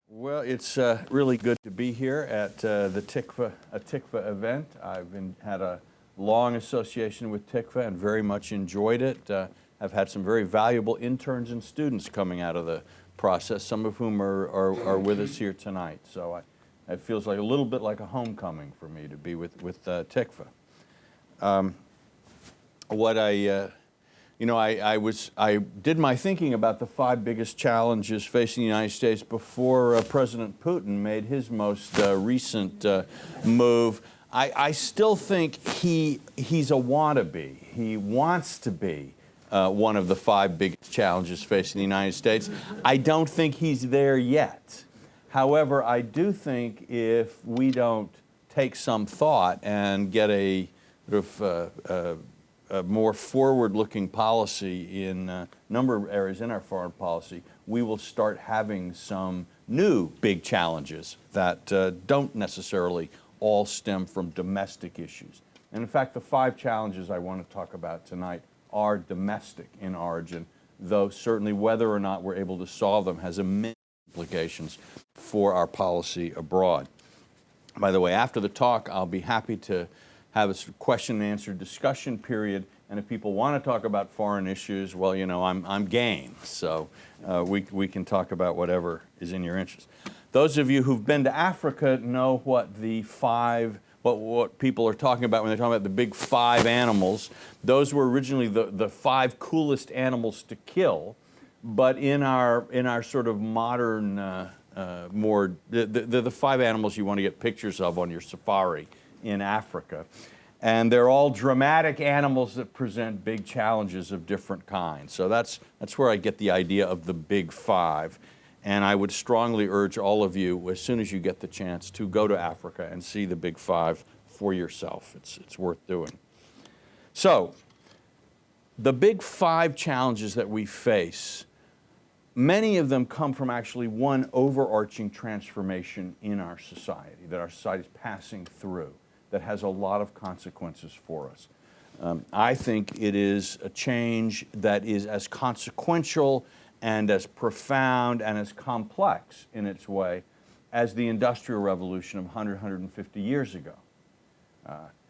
Well, it's really good to be here at the Tikvah event. Had a long association with Tikvah and very much enjoyed it. I've had some very valuable interns and students coming out of the process, some of whom are with us here tonight. So it feels like a little bit like a homecoming for me to be with Tikvah. I did my thinking about the 5 biggest challenges facing the United States before President Putin made his most recent move. I still think he's a wannabe. He wants to be one of the 5 biggest challenges facing the United States. I don't think he's there yet. However, I do think if we don't take some thought and get a sort of a more forward-looking policy in a number of areas in our foreign policy, we will start having some new big challenges that don't necessarily all stem from domestic issues. And in fact, the 5 challenges I want to talk about tonight are domestic in origin, though certainly whether or not we're able to solve them has immense implications for our policy abroad. By the way, after the talk, I'll be happy to have a question and answer discussion period, and if people want to talk about foreign issues, well, you know, I'm game, so we can talk about whatever is in your interest. Those of you who've been to Africa know what the 5, what people are talking about when they're talking about the big 5 animals. Those were originally the 5 coolest animals to kill, but in our sort of modern, the 5 animals you want to get pictures of on your safari in Africa. And they're all dramatic animals that present big challenges of different kinds. So that's where I get the idea of the big 5. And I would strongly urge all of you, as soon as you get the chance, to go to Africa and see the big 5 for yourself. It's worth doing. So, the big 5 challenges that we face, many of them come from actually one overarching transformation in our society, that our society is passing through, that has a lot of consequences for us. I think it is a change that is as consequential and as profound and as complex in its way as the Industrial Revolution of 150 years ago.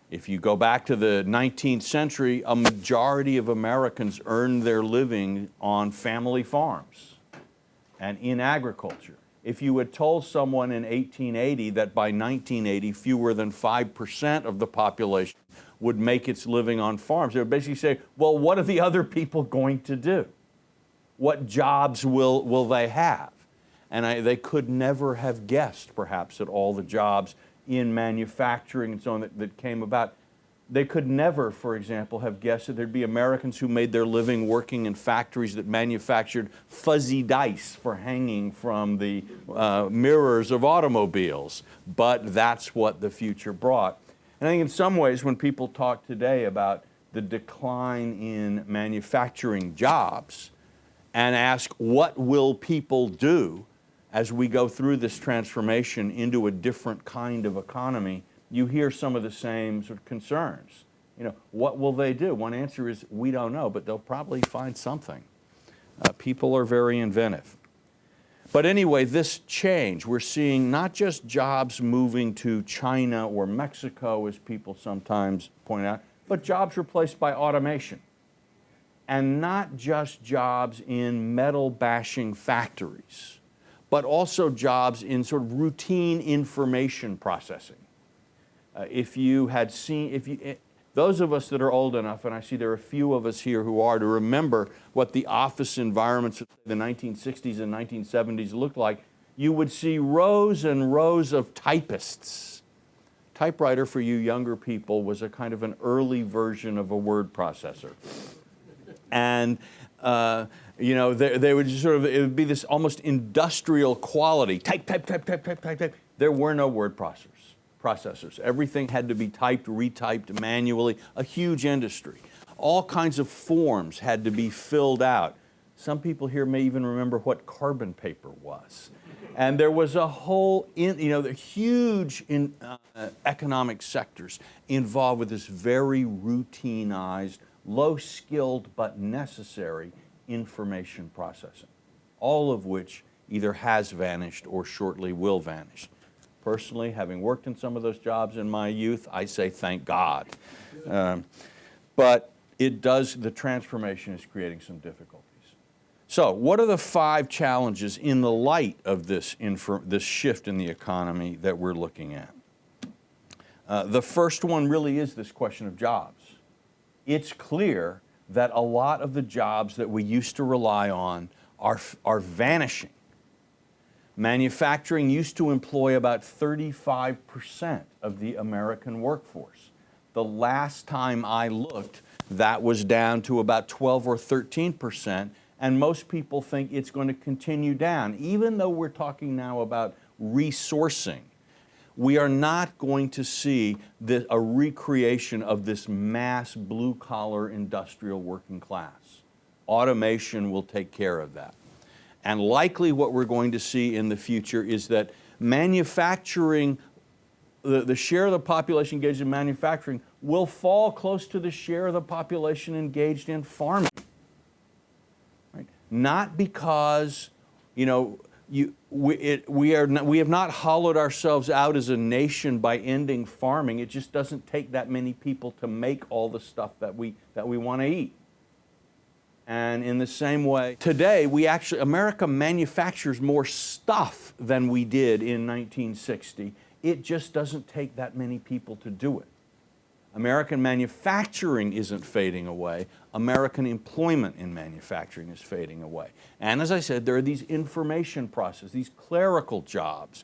If you go back to the 19th century, a majority of Americans earned their living on family farms and in agriculture. If you had told someone in 1880 that by 1980 fewer than 5% of the population would make its living on farms, they would basically say, well, what are the other people going to do? What jobs will they have? And they could never have guessed, perhaps, at all the jobs in manufacturing and so on that came about. They could never, for example, have guessed that there'd be Americans who made their living working in factories that manufactured fuzzy dice for hanging from the mirrors of automobiles. But that's what the future brought. And I think in some ways, when people talk today about the decline in manufacturing jobs and ask what will people do as we go through this transformation into a different kind of economy, you hear some of the same sort of concerns. You know, what will they do? One answer is, we don't know, but they'll probably find something. People are very inventive. But anyway, this change, we're seeing not just jobs moving to China or Mexico, as people sometimes point out, but jobs replaced by automation. And not just jobs in metal-bashing factories, but also jobs in sort of routine information processing. If you had seen, those of us that are old enough, and I see there are a few of us here who are, to remember what the office environments of the 1960s and 1970s looked like, you would see rows and rows of typists. Typewriter, for you younger people, was a kind of an early version of a word processor. And you know, they would just sort of, it would be this almost industrial quality. Type, type, type, type, type, type, type. There were no word processors. Everything had to be typed, retyped manually, a huge industry. All kinds of forms had to be filled out. Some people here may even remember what carbon paper was. And there was a whole, the huge economic sectors involved with this very routinized, low-skilled but necessary information processing, all of which either has vanished or shortly will vanish. Personally, having worked in some of those jobs in my youth, I say thank God. But it does, the transformation is creating some difficulties. So what are the 5 challenges in the light of this shift in the economy that we're looking at? The first one really is this question of jobs. It's clear that a lot of the jobs that we used to rely on are vanishing. Manufacturing used to employ about 35% of the American workforce. The last time I looked, that was down to about 12 or 13%, and most people think it's going to continue down. Even though we're talking now about resourcing, we are not going to see a recreation of this mass blue-collar industrial working class. Automation will take care of that. And likely what we're going to see in the future is that manufacturing, the share of the population engaged in manufacturing will fall close to the share of the population engaged in farming. Right? Not because, you know, we have not hollowed ourselves out as a nation by ending farming. It just doesn't take that many people to make all the stuff that we want to eat. And in the same way, today America manufactures more stuff than we did in 1960. It just doesn't take that many people to do it. American manufacturing isn't fading away. American employment in manufacturing is fading away. And as I said, there are these information processes, these clerical jobs.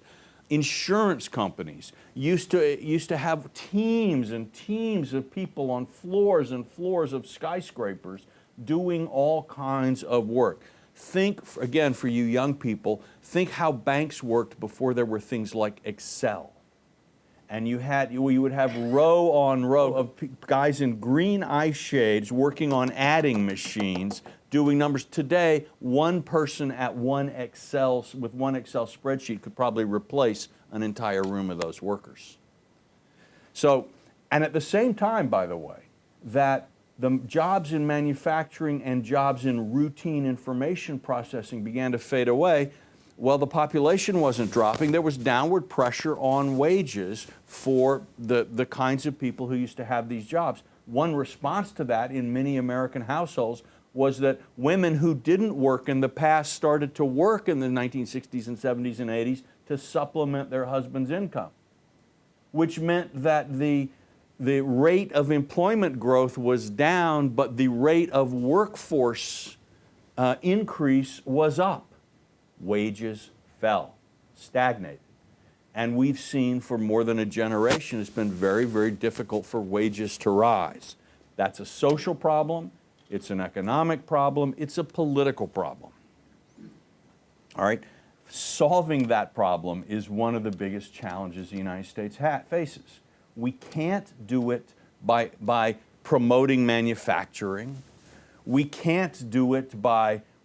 Insurance companies used to have teams and teams of people on floors and floors of skyscrapers doing all kinds of work. Think, again, for you young people, think how banks worked before there were things like Excel. And you would have row on row of guys in green eye shades working on adding machines, doing numbers. Today, one person with one Excel spreadsheet could probably replace an entire room of those workers. So, and at the same time, by the way, that the jobs in manufacturing and jobs in routine information processing began to fade away. Well, the population wasn't dropping. There was downward pressure on wages for the kinds of people who used to have these jobs. One response to that in many American households was that women who didn't work in the past started to work in the 1960s and 70s and 80s to supplement their husband's income, which meant that the rate of employment growth was down, but the rate of workforce increase was up. Wages fell, stagnated. And we've seen for more than a generation, it's been very, very difficult for wages to rise. That's a social problem, it's an economic problem, it's a political problem. All right? Solving that problem is one of the biggest challenges the United States faces. We can't do it by promoting manufacturing. We can't do it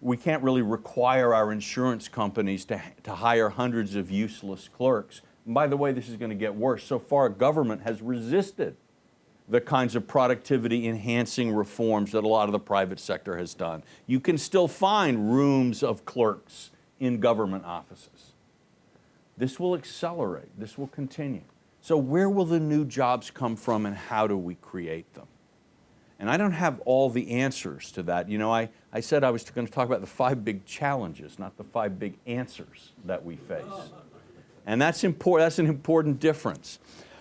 we can't really require our insurance companies to hire hundreds of useless clerks. And by the way, this is going to get worse. So far, government has resisted the kinds of productivity enhancing reforms that a lot of the private sector has done. You can still find rooms of clerks in government offices. This will accelerate. This will continue. So where will the new jobs come from and how do we create them? And I don't have all the answers to that. You know, I said I was going to talk about the 5 big challenges, not the 5 big answers that we face. And that's important. That's an important difference.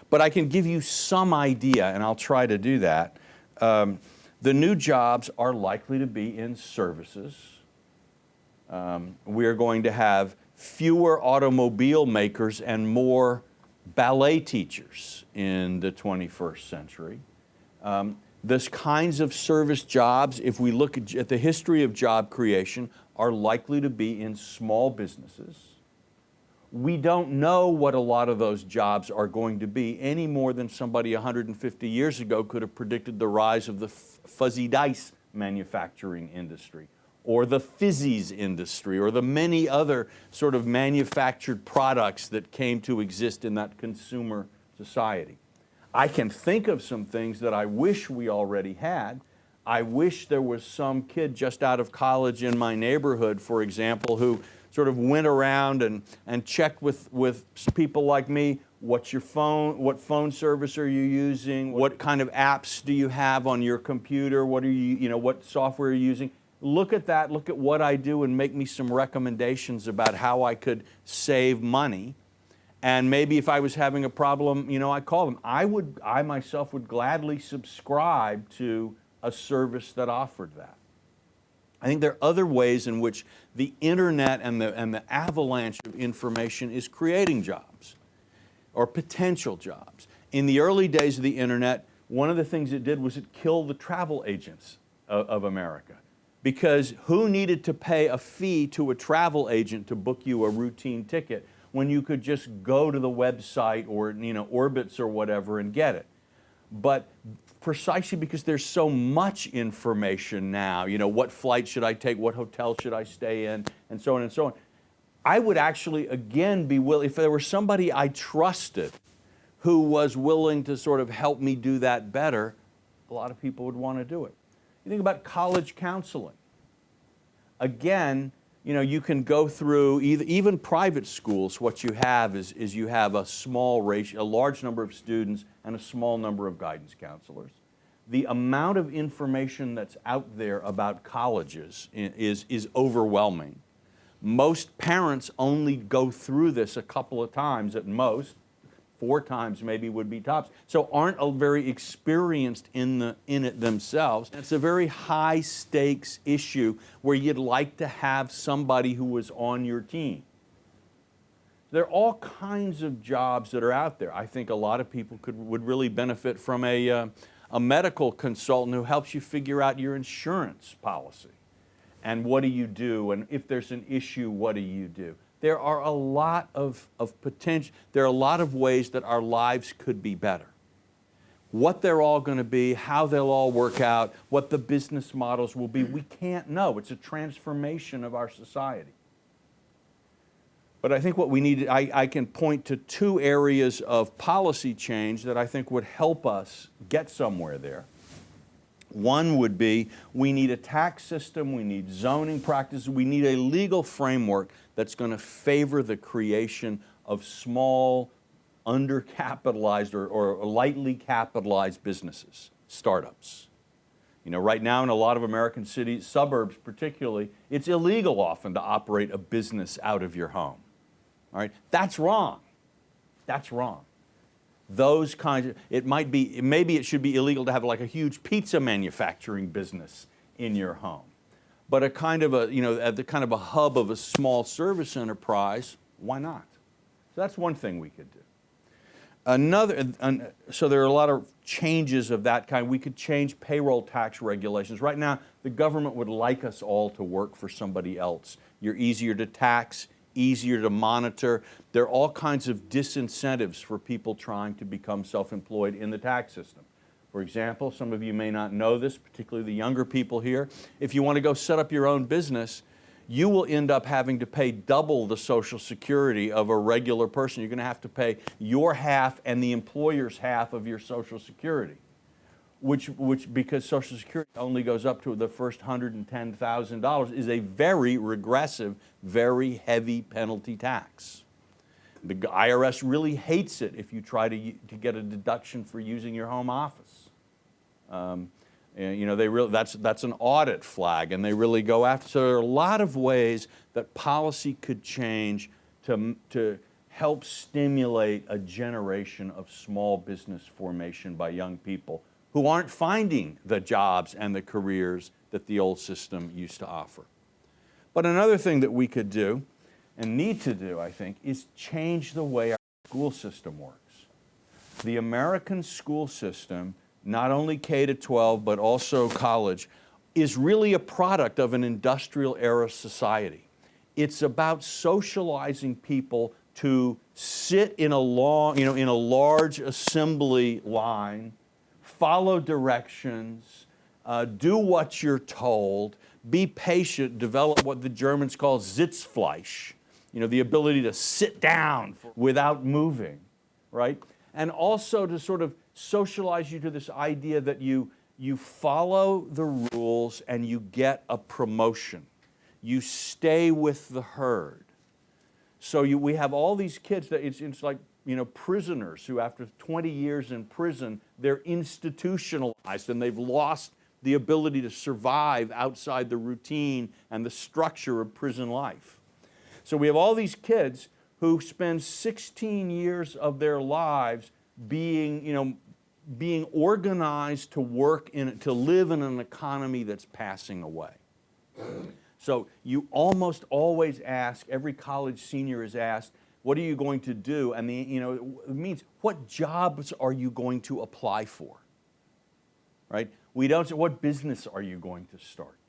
But I can give you some idea, and I'll try to do that. The new jobs are likely to be in services. We are going to have fewer automobile makers and more ballet teachers in the 21st century. Those kinds of service jobs, if we look at the history of job creation, are likely to be in small businesses. We don't know what a lot of those jobs are going to be any more than somebody 150 years ago could have predicted the rise of the fuzzy dice manufacturing industry, or the fizzies industry, or the many other sort of manufactured products that came to exist in that consumer society. I can think of some things that I wish we already had. I wish there was some kid just out of college in my neighborhood, for example, who sort of went around and checked with people like me, what's your phone, what phone service are you using, what kind of apps do you have on your computer, what are what software are you using. Look at that, look at what I do, and make me some recommendations about how I could save money. And maybe if I was having a problem, I call them. I myself would gladly subscribe to a service that offered that. I think there are other ways in which the internet and the avalanche of information is creating jobs or potential jobs. In the early days of the internet, one of the things it did was it killed the travel agents of America. Because who needed to pay a fee to a travel agent to book you a routine ticket when you could just go to the website or Orbitz or whatever and get it? But precisely because there's so much information now, what flight should I take, what hotel should I stay in, and so on and so on. I would actually, again, be willing, if there were somebody I trusted who was willing to sort of help me do that better, a lot of people would want to do it. You think about college counseling. Again, you can go through, even private schools, what you have is you have a large number of students and a small number of guidance counselors. The amount of information that's out there about colleges is overwhelming. Most parents only go through this a couple of times at most. 4 times maybe would be tops, so aren't very experienced in it themselves. It's a very high stakes issue where you'd like to have somebody who was on your team. There are all kinds of jobs that are out there. I think a lot of people would really benefit from a medical consultant who helps you figure out your insurance policy. And what do you do? And if there's an issue, what do you do? There are a lot of potential, there are a lot of ways that our lives could be better. What they're all going to be, how they'll all work out, what the business models will be, we can't know. It's a transformation of our society. But I think what we need, I can point to 2 areas of policy change that I think would help us get somewhere there. One would be, we need a tax system, we need zoning practices, we need a legal framework that's going to favor the creation of small, undercapitalized or lightly capitalized businesses, startups. Right now in a lot of American cities, suburbs particularly, it's illegal often to operate a business out of your home. All right? That's wrong. That's wrong. Those kinds of, maybe it should be illegal to have like a huge pizza manufacturing business in your home. But a kind of at the kind of a hub of a small service enterprise, why not? So that's one thing we could do. So there are a lot of changes of that kind. We could change payroll tax regulations. Right now, the government would like us all to work for somebody else. You're easier to tax, easier to monitor. There are all kinds of disincentives for people trying to become self-employed in the tax system. For example, some of you may not know this, particularly the younger people here. If you want to go set up your own business, you will end up having to pay double the Social Security of a regular person. You're going to have to pay your half and the employer's half of your Social Security, which because Social Security only goes up to the first $110,000, is a very regressive, very heavy penalty tax. The IRS really hates it if you try to get a deduction for using your home office. That's an audit flag, and they really go after. So there are a lot of ways that policy could change to help stimulate a generation of small business formation by young people who aren't finding the jobs and the careers that the old system used to offer. But another thing that we could do and need to do, I think, is change the way our school system works. The American school system, not only K-12, but also college, is really a product of an industrial era society. It's about socializing people to sit in a large assembly line, follow directions, do what you're told, be patient, develop what the Germans call Sitzfleisch, the ability to sit down without moving, right? And also to sort of socialize you to this idea that you follow the rules and you get a promotion. You stay with the herd. So we have all these kids that it's like, prisoners who after 20 years in prison, they're institutionalized and they've lost the ability to survive outside the routine and the structure of prison life. So we have all these kids who spend 16 years of their lives being organized to to live in an economy that's passing away. So you almost always ask, every college senior is asked, what are you going to do? And it means, what jobs are you going to apply for? Right? We don't say, what business are you going to start?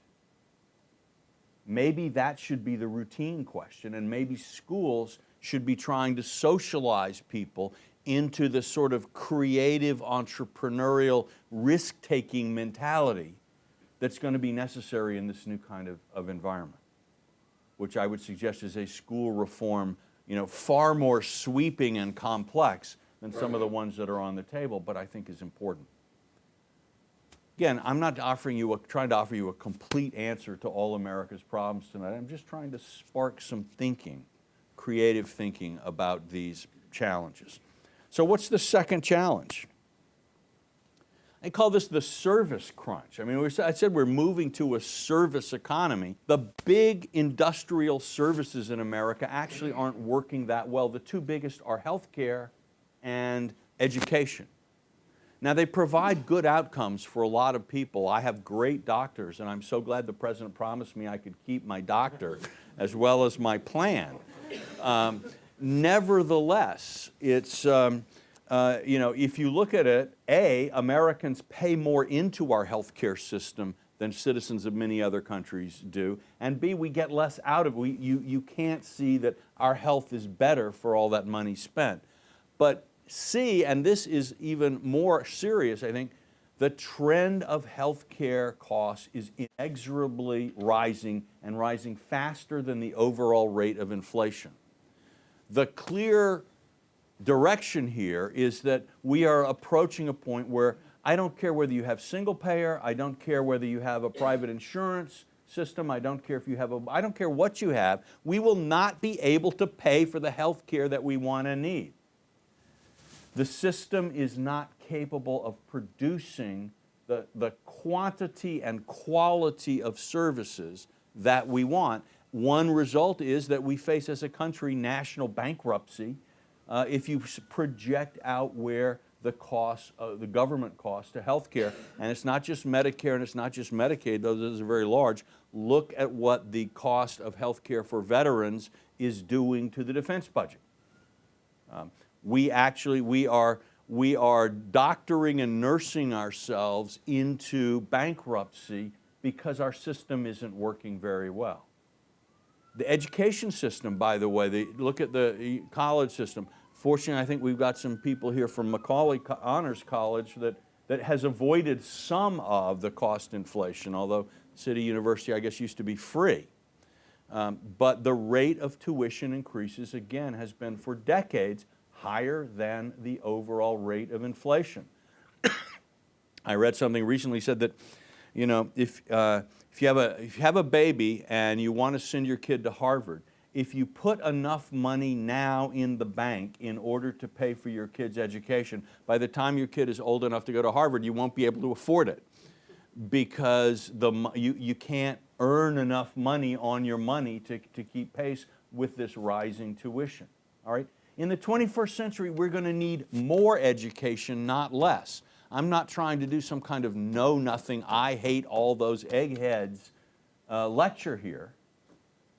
Maybe that should be the routine question, and maybe schools should be trying to socialize people into the sort of creative, entrepreneurial, risk-taking mentality that's going to be necessary in this new kind of environment, which I would suggest is a school reform, far more sweeping and complex than some of the ones that are on the table, but I think is important. Again, I'm not trying to offer you a complete answer to all America's problems tonight. I'm just trying to spark some thinking, creative thinking about these challenges. So what's the second challenge? I call this the service crunch. I mean, I said we're moving to a service economy. The big industrial services in America actually aren't working that well. The two biggest are healthcare and education. Now, they provide good outcomes for a lot of people. I have great doctors, and I'm so glad the President promised me I could keep my doctor as well as my plan. Nevertheless, it's, if you look at it, A, Americans pay more into our healthcare system than citizens of many other countries do, and B, we get less out of it. You can't see that our health is better for all that money spent. But C, and this is even more serious, I think, the trend of healthcare costs is inexorably rising and rising faster than the overall rate of inflation. The clear direction here is that we are approaching a point where I don't care whether you have single payer, I don't care whether you have a private insurance system, I don't care I don't care what you have, we will not be able to pay for the health care that we want and need. The system is not capable of producing the quantity and quality of services that we want. One result is that we face as a country national bankruptcy if you project out where the costs, the government costs to health care, and it's not just Medicare and it's not just Medicaid, those are very large. Look at what the cost of health care for veterans is doing to the defense budget. We are doctoring and nursing ourselves into bankruptcy because our system isn't working very well. The education system, by the way, look at the college system. Fortunately, I think we've got some people here from Macaulay Honors College that has avoided some of the cost inflation, although City University, I guess, used to be free. But the rate of tuition increases, again, has been for decades higher than the overall rate of inflation. I read something recently said that, if you have a baby and you want to send your kid to Harvard, if you put enough money now in the bank in order to pay for your kid's education, by the time your kid is old enough to go to Harvard, you won't be able to afford it because you can't earn enough money on your money to keep pace with this rising tuition. All right? In the 21st century, we're going to need more education, not less. I'm not trying to do some kind of know-nothing, I hate all those eggheads lecture here.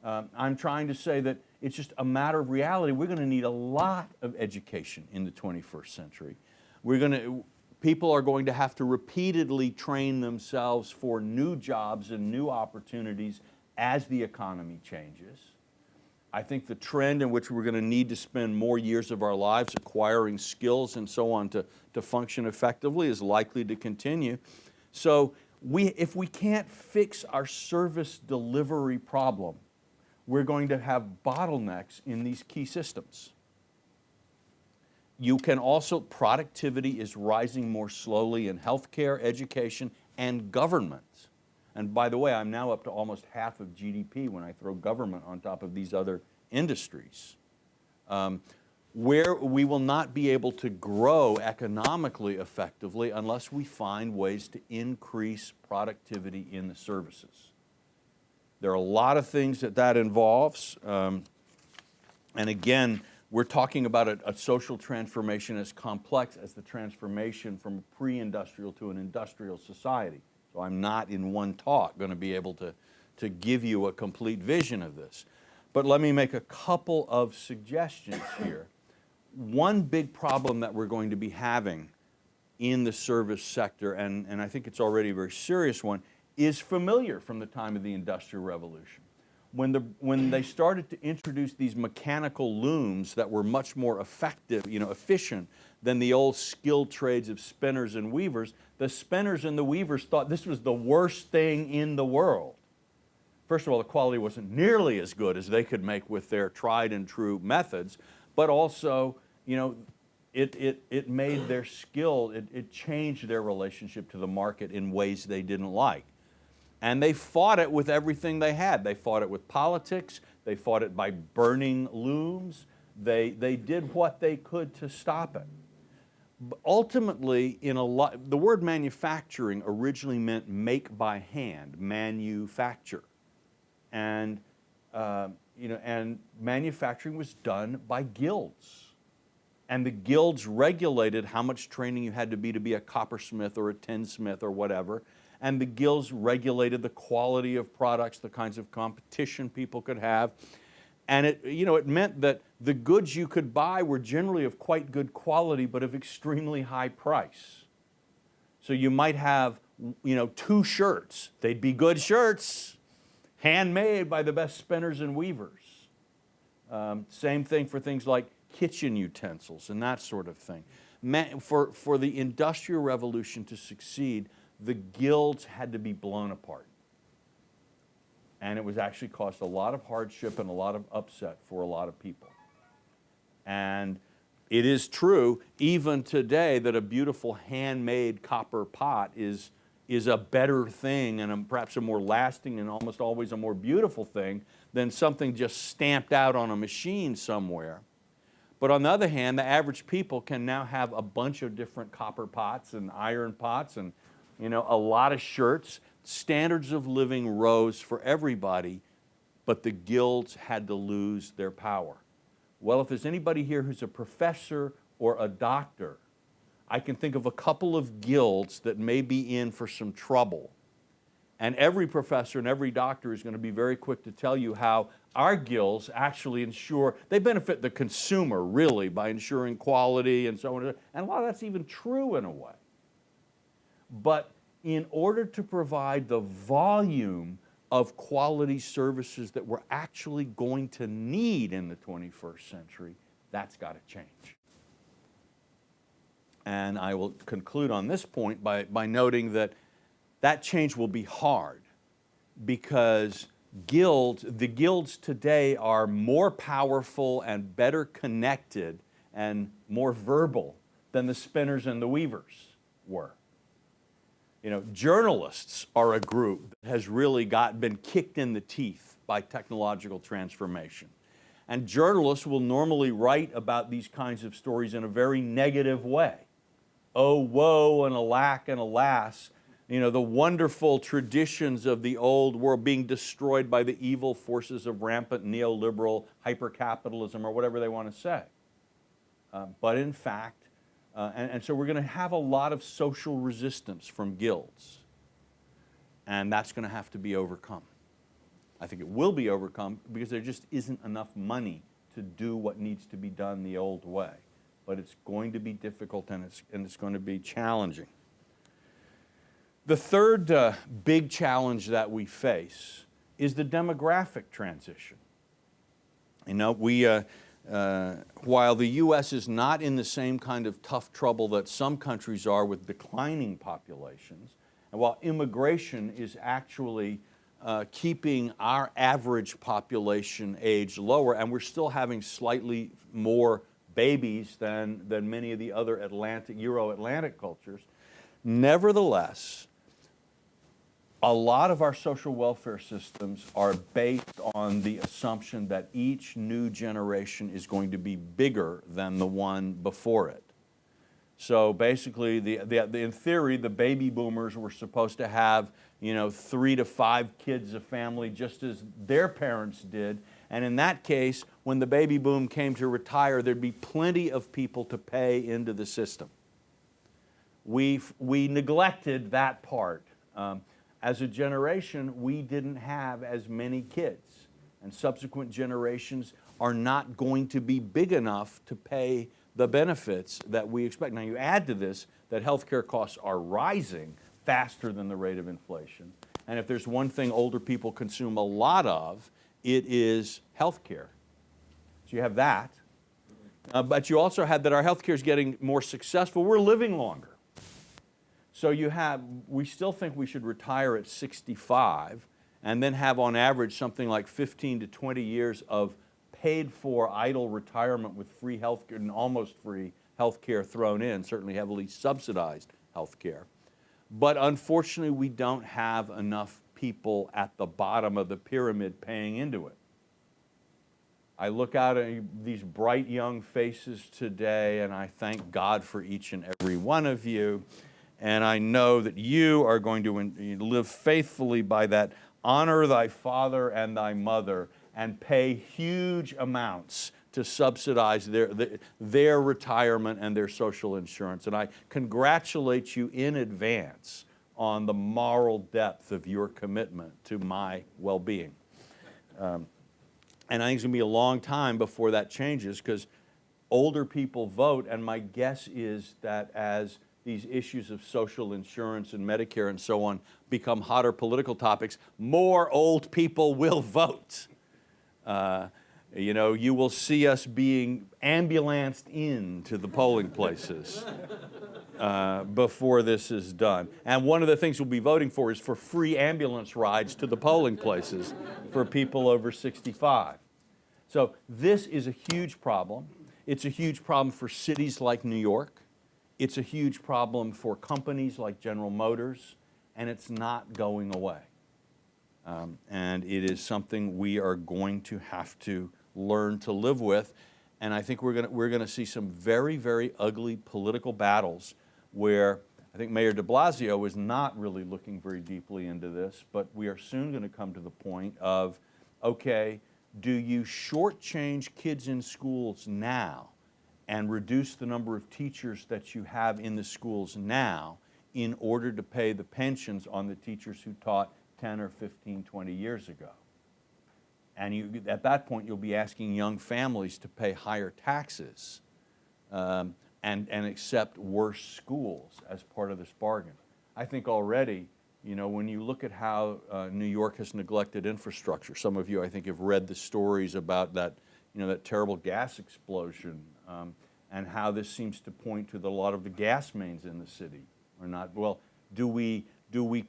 I'm trying to say that it's just a matter of reality. We're going to need a lot of education in the 21st century. People are going to have to repeatedly train themselves for new jobs and new opportunities as the economy changes. I think the trend in which we're going to need to spend more years of our lives acquiring skills and so on to function effectively is likely to continue. So if we can't fix our service delivery problem, we're going to have bottlenecks in these key systems. You can also, productivity is rising more slowly in healthcare, education, and government. And by the way, I'm now up to almost half of GDP when I throw government on top of these other industries. where we will not be able to grow economically effectively unless we find ways to increase productivity in the services. There are a lot of things that involves, and again, we're talking about a social transformation as complex as the transformation from a pre-industrial to an industrial society. So I'm not in one talk going to be able to give you a complete vision of this. But let me make a couple of suggestions here. One big problem that we're going to be having in the service sector, and I think it's already a very serious one, is familiar from the time of the Industrial Revolution. When they started to introduce these mechanical looms that were much more effective, efficient than the old skilled trades of spinners and weavers, the spinners and the weavers thought this was the worst thing in the world. First of all, the quality wasn't nearly as good as they could make with their tried and true methods, but also, it made their skill, it changed their relationship to the market in ways they didn't like. And they fought it with everything they had. They fought it with politics, they fought it by burning looms, they did what they could to stop it. But ultimately, the word manufacturing originally meant make by hand, manufacture. And and manufacturing was done by guilds. And the guilds regulated how much training you had to be a coppersmith or a tinsmith or whatever. And the guilds regulated the quality of products, the kinds of competition people could have. And it meant that the goods you could buy were generally of quite good quality, but of extremely high price. So you might have, 2 shirts. They'd be good shirts, handmade by the best spinners and weavers. Same thing for things like kitchen utensils and that sort of thing. For the Industrial Revolution to succeed, the guilds had to be blown apart. And it was actually caused a lot of hardship and a lot of upset for a lot of people. And it is true, even today, that a beautiful handmade copper pot is a better thing and perhaps a more lasting and almost always a more beautiful thing than something just stamped out on a machine somewhere. But on the other hand, the average people can now have a bunch of different copper pots and iron pots and a lot of shirts. Standards of living rose for everybody, but the guilds had to lose their power. Well, if there's anybody here who's a professor or a doctor, I can think of a couple of guilds that may be in for some trouble. And every professor and every doctor is going to be very quick to tell you how our guilds actually they benefit the consumer really by ensuring quality and so on. And a lot of that's even true in a way. But in order to provide the volume of quality services that we're actually going to need in the 21st century, that's got to change. And I will conclude on this point by noting that change will be hard because the guilds today are more powerful and better connected and more verbal than the spinners and the weavers were. Journalists are a group that has really been kicked in the teeth by technological transformation. And journalists will normally write about these kinds of stories in a very negative way. Oh, woe and alack and alas, the wonderful traditions of the old world being destroyed by the evil forces of rampant neoliberal hypercapitalism or whatever they want to say. But in fact, and so we're going to have a lot of social resistance from guilds. And that's going to have to be overcome. I think it will be overcome because there just isn't enough money to do what needs to be done the old way. But it's going to be difficult and it's going to be challenging. The third big challenge that we face is the demographic transition. While the U.S. is not in the same kind of tough trouble that some countries are with declining populations, and while immigration is actually keeping our average population age lower, and we're still having slightly more babies than many of the other Euro-Atlantic cultures, nevertheless, A lot of our social welfare systems are based on the assumption that each new generation is going to be bigger than the one before it. So basically, in theory, the baby boomers were supposed to have, 3 to 5 kids a family, just as their parents did. And in that case, when the baby boom came to retire, there'd be plenty of people to pay into the system. We neglected that part. As a generation, we didn't have as many kids, and subsequent generations are not going to be big enough to pay the benefits that we expect. Now, you add to this that healthcare costs are rising faster than the rate of inflation, and if there's one thing older people consume a lot of, it is healthcare. So you have that, but you also had that our healthcare is getting more successful. We're living longer. So we still think we should retire at 65 and then have on average something like 15 to 20 years of paid for idle retirement with free health care and almost free health care thrown in, certainly heavily subsidized health care. But unfortunately, we don't have enough people at the bottom of the pyramid paying into it. I look out at these bright young faces today and I thank God for each and every one of you. And I know that you are going to live faithfully by that. Honor thy father and thy mother and pay huge amounts to subsidize their retirement and their social insurance. And I congratulate you in advance on the moral depth of your commitment to my well-being. And I think it's going to be a long time before that changes because older people vote, and my guess is that as these issues of social insurance and Medicare and so on become hotter political topics, more old people will vote. You will see us being ambulanced into the polling places before this is done. And one of the things we'll be voting for is for free ambulance rides to the polling places for people over 65. So this is a huge problem. It's a huge problem for cities like New York. It's a huge problem for companies like General Motors, and it's not going away. And it is something we are going to have to learn to live with. And I think we're going to see some very, very ugly political battles where I think Mayor de Blasio is not really looking very deeply into this, but we are soon going to come to the point of, okay, do you shortchange kids in schools now and reduce the number of teachers that you have in the schools now in order to pay the pensions on the teachers who taught 10 or 15, 20 years ago? And at that point, you'll be asking young families to pay higher taxes and accept worse schools as part of this bargain. I think already, when you look at how New York has neglected infrastructure, some of you, I think, have read the stories about that, that terrible gas explosion and how this seems to point to a lot of the gas mains in the city are not. Well, do we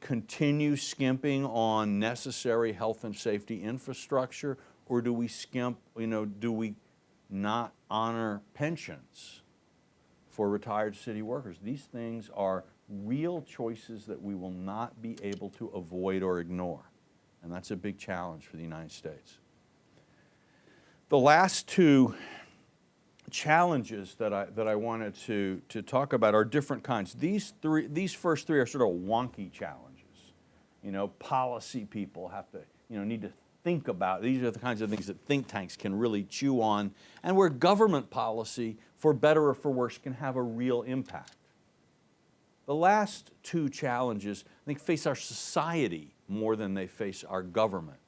continue skimping on necessary health and safety infrastructure, or do we skimp, do we not honor pensions for retired city workers? These things are real choices that we will not be able to avoid or ignore. And that's a big challenge for the United States. The last two challenges that I wanted to talk about are different kinds. These first three are sort of wonky challenges. Policy people have to, need to think about. These are the kinds of things that think tanks can really chew on, and where government policy, for better or for worse, can have a real impact. The last two challenges, I think, face our society more than they face our government,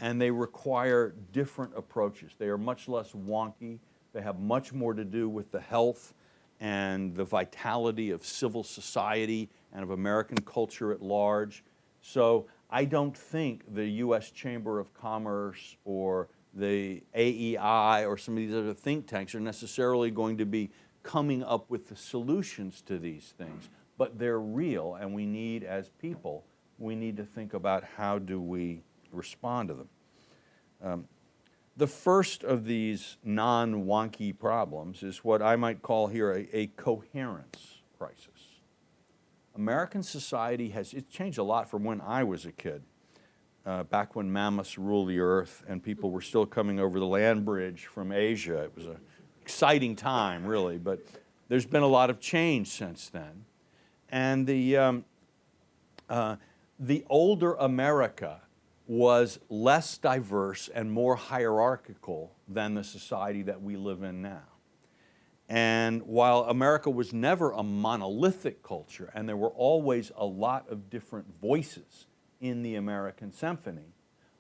and they require different approaches. They are much less wonky. They have much more to do with the health and the vitality of civil society and of American culture at large. So I don't think the U.S. Chamber of Commerce or the AEI or some of these other think tanks are necessarily going to be coming up with the solutions to these things. But they're real, and we need, as people, we need to think about how do we respond to them. The first of these non-wonky problems is what I might call here a coherence crisis. American society it's changed a lot from when I was a kid, back when mammoths ruled the earth and people were still coming over the land bridge from Asia. It was an exciting time, really, but there's been a lot of change since then. And the older America was less diverse and more hierarchical than the society that we live in now. And while America was never a monolithic culture, and there were always a lot of different voices in the American symphony,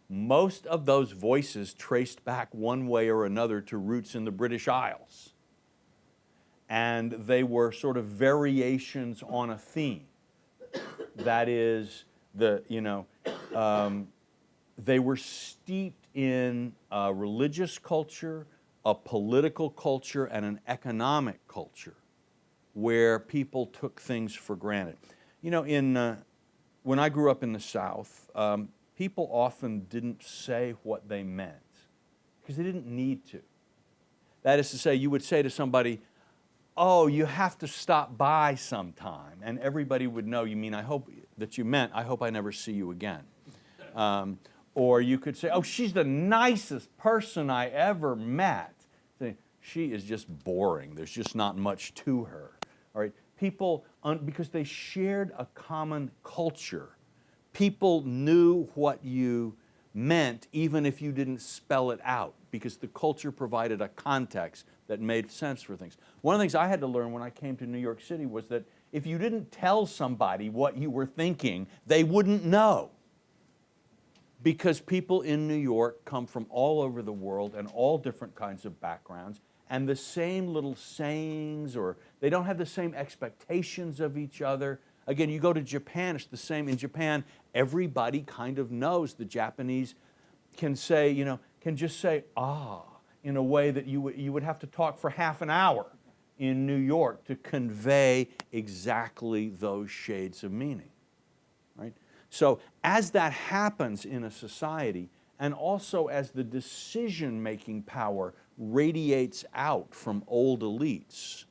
most of those voices traced back one way or another to roots in the British Isles. And they were sort of variations on a theme. That is, they were steeped in a religious culture, a political culture, and an economic culture where people took things for granted. You know, when I grew up in the South, people often didn't say what they meant because they didn't need to. That is to say, you would say to somebody, "Oh, you have to stop by sometime," and everybody would know you mean, I hope I never see you again. Or you could say, "Oh, she's the nicest person I ever met." Say, "She is just boring. There's just not much to her." All right, people, because they shared a common culture, people knew what you meant even if you didn't spell it out, because the culture provided a context that made sense for things. One of the things I had to learn when I came to New York City was that if you didn't tell somebody what you were thinking, they wouldn't know. Because people in New York come from all over the world and all different kinds of backgrounds, and the same little sayings, or they don't have the same expectations of each other. Again, you go to Japan, it's the same. In Japan, everybody kind of knows. The Japanese can say, can just say "ah" in a way that you would have to talk for half an hour in New York to convey exactly those shades of meaning, right? So as that happens in a society, and also as the decision-making power radiates out from old elites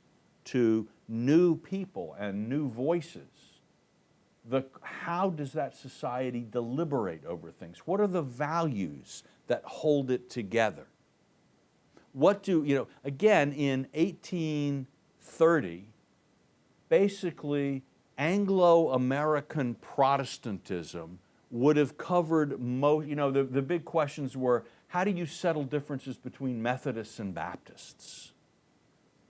to new people and new voices, how does that society deliberate over things? What are the values that hold it together? Again, in 1830, basically, Anglo-American Protestantism would have covered the big questions were, how do you settle differences between Methodists and Baptists?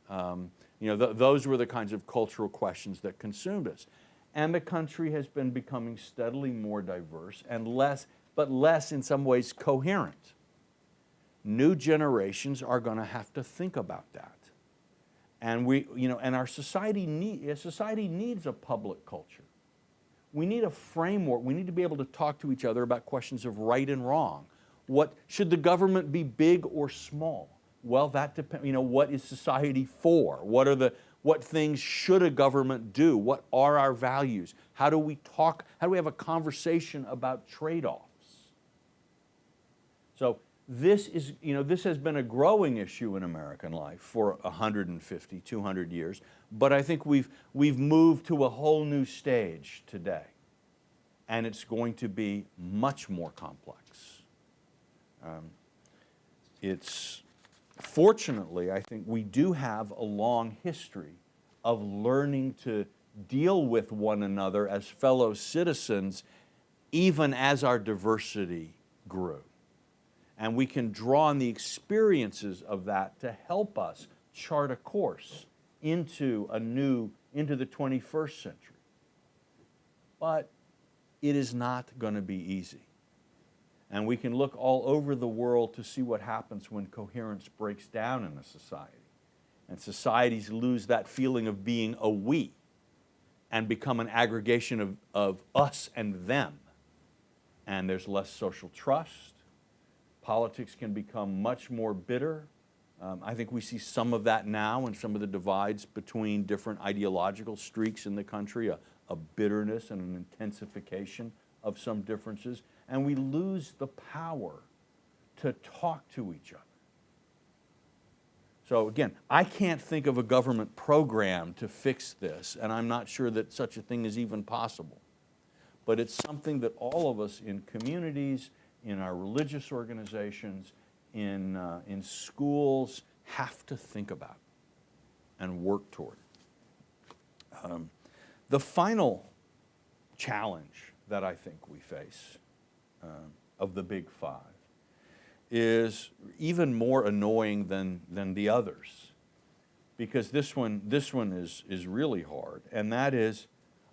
Those were the kinds of cultural questions that consumed us. And the country has been becoming steadily more diverse and less in some ways coherent. New generations are going to have to think about that. And our society needs a public culture. We need a framework. We need to be able to talk to each other about questions of right and wrong. Should the government be big or small? Well, that depends. What is society for? What things should a government do? What are our values? How do we talk? How do we have a conversation about trade-offs? So this has been a growing issue in American life for 150, 200 years, but I think we've moved to a whole new stage today, and it's going to be much more complex. Fortunately, I think we do have a long history of learning to deal with one another as fellow citizens, even as our diversity grew. And we can draw on the experiences of that to help us chart a course into the 21st century. But it is not going to be easy. And we can look all over the world to see what happens when coherence breaks down in a society. And societies lose that feeling of being a we and become an aggregation of us and them. And there's less social trust. Politics can become much more bitter. I think we see some of that now in some of the divides between different ideological streaks in the country, a bitterness and an intensification of some differences. And we lose the power to talk to each other. So again, I can't think of a government program to fix this, and I'm not sure that such a thing is even possible. But it's something that all of us in communities, in our religious organizations, in schools have to think about and work toward. The final challenge that I think we face of the big five is even more annoying than the others, because this one is really hard, and that is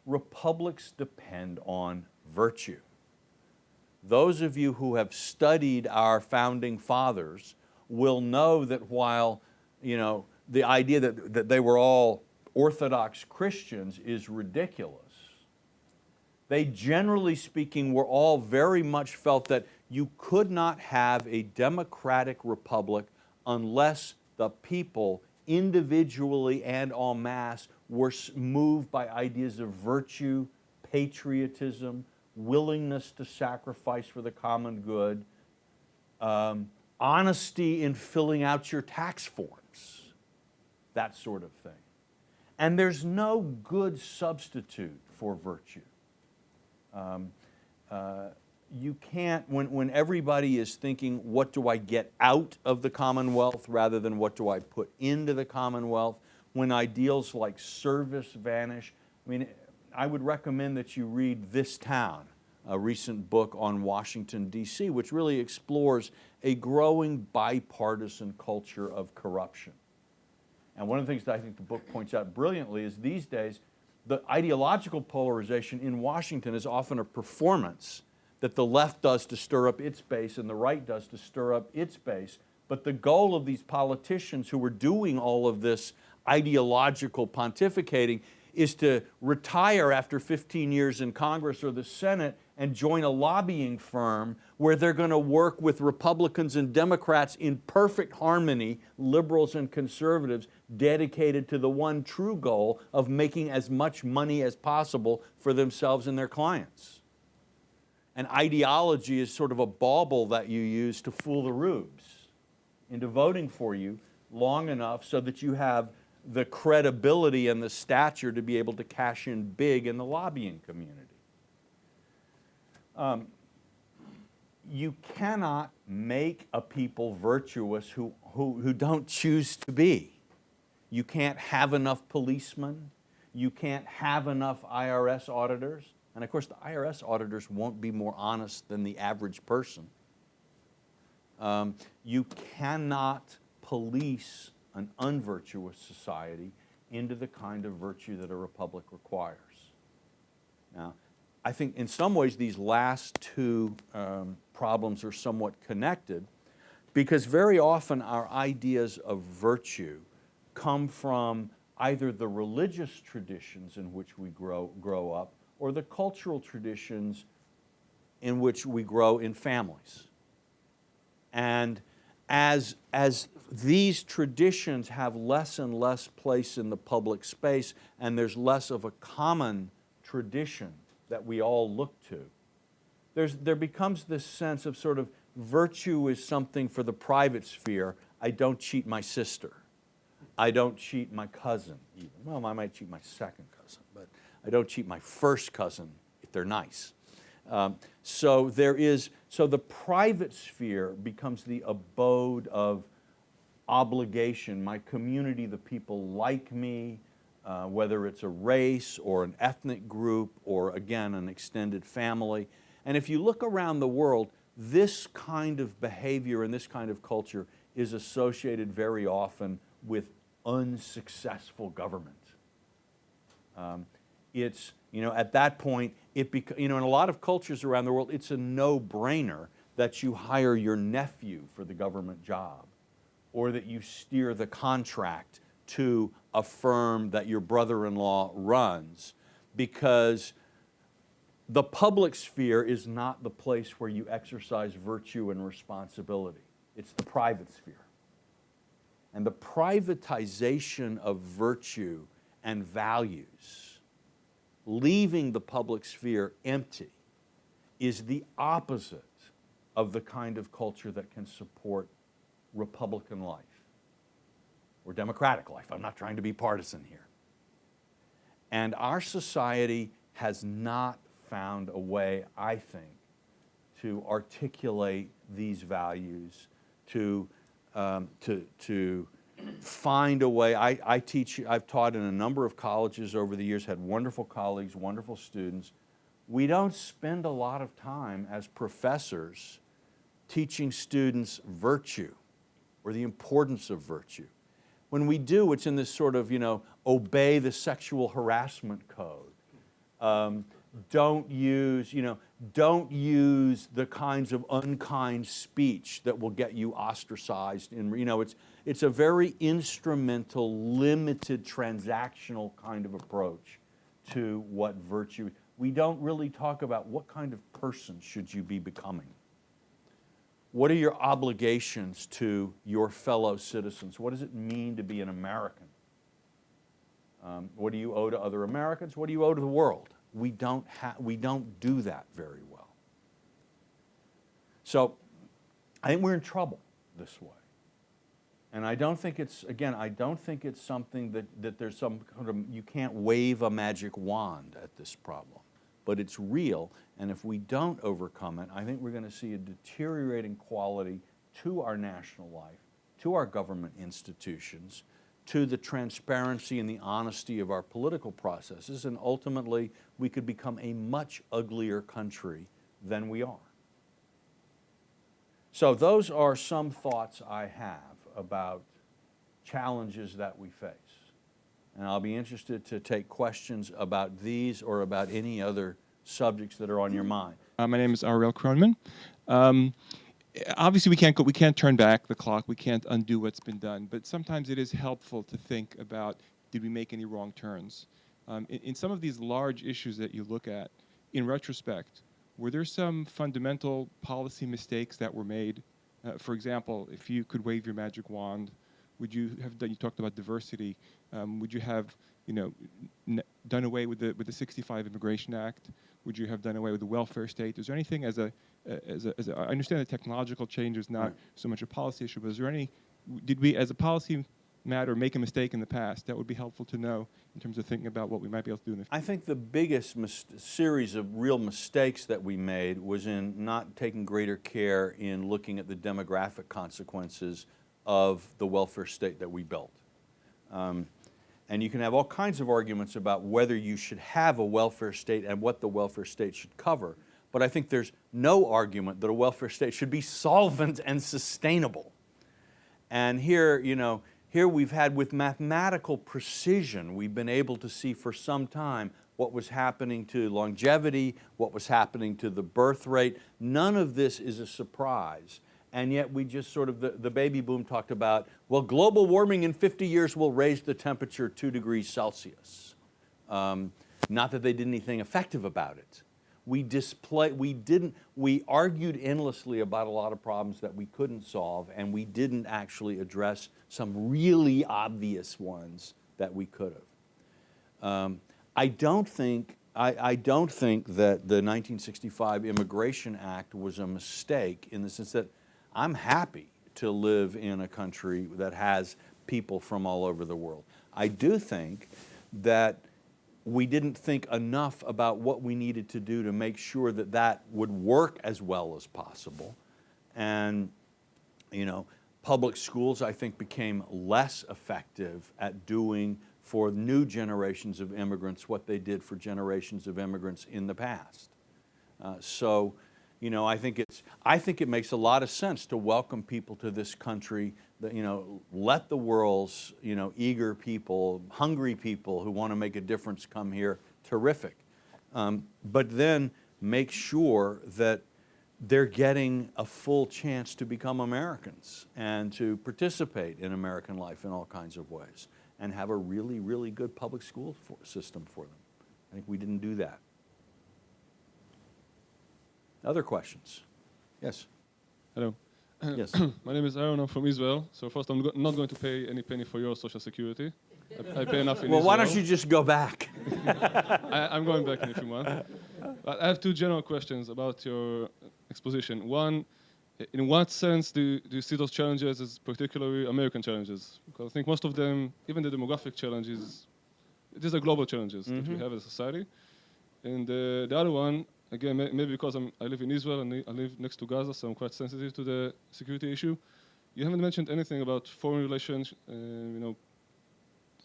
republics depend on virtue. Those of you who have studied our founding fathers will know that while, the idea that they were all Orthodox Christians is ridiculous, they generally speaking were all very much felt that you could not have a democratic republic unless the people individually and en masse were moved by ideas of virtue, patriotism, willingness to sacrifice for the common good, honesty in filling out your tax forms, that sort of thing. And there's no good substitute for virtue. You can't, when everybody is thinking, what do I get out of the Commonwealth rather than what do I put into the Commonwealth, when ideals like service vanish, I would recommend that you read This Town, a recent book on Washington, D.C., which really explores a growing bipartisan culture of corruption. And one of the things that I think the book points out brilliantly is these days, the ideological polarization in Washington is often a performance that the left does to stir up its base and the right does to stir up its base. But the goal of these politicians who are doing all of this ideological pontificating is to retire after 15 years in Congress or the Senate and join a lobbying firm where they're going to work with Republicans and Democrats in perfect harmony, liberals and conservatives, dedicated to the one true goal of making as much money as possible for themselves and their clients. And ideology is sort of a bauble that you use to fool the rubes into voting for you long enough so that you have the credibility and the stature to be able to cash in big in the lobbying community. You cannot make a people virtuous who don't choose to be. You can't have enough policemen. You can't have enough IRS auditors. And of course, the IRS auditors won't be more honest than the average person. You cannot police an unvirtuous society into the kind of virtue that a republic requires. Now, I think in some ways these last two problems are somewhat connected, because very often our ideas of virtue come from either the religious traditions in which we grow up or the cultural traditions in which we grow in families. And as these traditions have less and less place in the public space and there's less of a common tradition that we all look to, there becomes this sense of sort of virtue is something for the private sphere. I don't cheat my sister. I don't cheat my cousin even. Well, I might cheat my second cousin, but I don't cheat my first cousin if they're nice. So the private sphere becomes the abode of obligation. My community, the people like me, whether it's a race or an ethnic group or, again, an extended family. And if you look around the world, this kind of behavior and this kind of culture is associated very often with unsuccessful government. It's, at that point, in a lot of cultures around the world, it's a no-brainer that you hire your nephew for the government job, or that you steer the contract to a firm that your brother-in-law runs, because the public sphere is not the place where you exercise virtue and responsibility. It's the private sphere. And the privatization of virtue and values, leaving the public sphere empty, is the opposite of the kind of culture that can support Republican life. or democratic life. I'm not trying to be partisan here. And our society has not found a way, I think, to articulate these values, to find a way. I've taught in a number of colleges over the years, had wonderful colleagues, wonderful students. We don't spend a lot of time as professors teaching students virtue or the importance of virtue. When we do, it's in this sort of, obey the sexual harassment code. Don't use the kinds of unkind speech that will get you ostracized. It's a very instrumental, limited, transactional kind of approach to what virtue. We don't really talk about what kind of person should you be becoming. What are your obligations to your fellow citizens? What does it mean to be an American? What do you owe to other Americans? What do you owe to the world? We don't do that very well. So I think we're in trouble this way. And I don't think it's something that there's some kind of, you can't wave a magic wand at this problem. But it's real, and if we don't overcome it, I think we're going to see a deteriorating quality to our national life, to our government institutions, to the transparency and the honesty of our political processes, and ultimately we could become a much uglier country than we are. So those are some thoughts I have about challenges that we face. And I'll be interested to take questions about these or about any other subjects that are on your mind. My name is Ariel Kronman. Obviously, we can't turn back the clock. We can't undo what's been done. But sometimes it is helpful to think about, did we make any wrong turns? In some of these large issues that you look at, in retrospect, were there some fundamental policy mistakes that were made? For example, if you could wave your magic wand, would you have done? You talked about diversity. Would you have, done away with the '65 Immigration Act? Would you have done away with the welfare state? Is there anything I understand that technological change is not so much a policy issue, but is there did we, as a policy matter, make a mistake in the past? That would be helpful to know in terms of thinking about what we might be able to do in the future. I think the biggest series of real mistakes that we made was in not taking greater care in looking at the demographic consequences of the welfare state that we built. And you can have all kinds of arguments about whether you should have a welfare state and what the welfare state should cover. But I think there's no argument that a welfare state should be solvent and sustainable. And here we've had, with mathematical precision, we've been able to see for some time what was happening to longevity, what was happening to the birth rate. None of this is a surprise. And yet we just sort of, the baby boom talked about, well, global warming in 50 years will raise the temperature 2 degrees Celsius. Not that they did anything effective about it. We argued endlessly about a lot of problems that we couldn't solve, and we didn't actually address some really obvious ones that we could have. I don't think that the 1965 Immigration Act was a mistake, in the sense that I'm happy to live in a country that has people from all over the world. I do think that we didn't think enough about what we needed to do to make sure that that would work as well as possible. And, public schools, I think, became less effective at doing for new generations of immigrants what they did for generations of immigrants in the past. I think it makes a lot of sense to welcome people to this country, that, let the world's, eager people, hungry people who want to make a difference come here. Terrific. But then make sure that they're getting a full chance to become Americans and to participate in American life in all kinds of ways, and have a really, really good public school system for them. I think we didn't do that. Other questions? Yes. Hello. Yes. My name is Aaron. I'm from Israel. So first, I'm not going to pay any penny for your Social Security. I pay enough in Israel. Well, why don't you just go back? I'm going back in a few months. But I have two general questions about your exposition. One, In what sense do you see those challenges as particularly American challenges? Because I think most of them, even the demographic challenges, these are global challenges that we have as a society. And the other one, again, maybe because I live in Israel and I live next to Gaza, so I'm quite sensitive to the security issue. You haven't mentioned anything about foreign relations,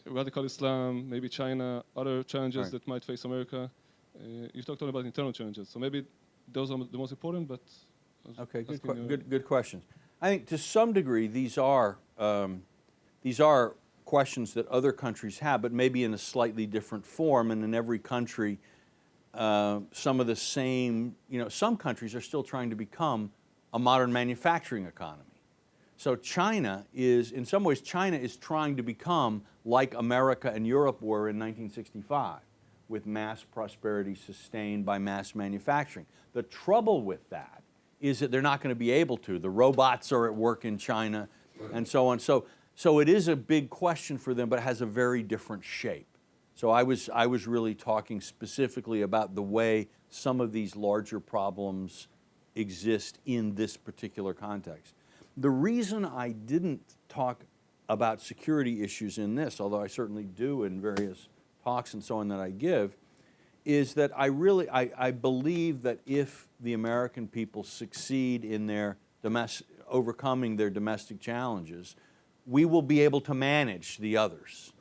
radical Islam, maybe China, other challenges that might face America. You've talked only about internal challenges, so maybe those are the most important, but... Okay, good questions. I think to some degree these are questions that other countries have, but maybe in a slightly different form, and in every country some of the same, some countries are still trying to become a modern manufacturing economy. So China is, in some ways, China is trying to become like America and Europe were in 1965, with mass prosperity sustained by mass manufacturing. The trouble with that is that they're not going to be able to. The robots are at work in China and so on. So it is a big question for them, but it has a very different shape. So I was really talking specifically about the way some of these larger problems exist in this particular context. The reason I didn't talk about security issues in this, although I certainly do in various talks and so on that I give, is that I believe that if the American people succeed in their overcoming their domestic challenges, we will be able to manage the others.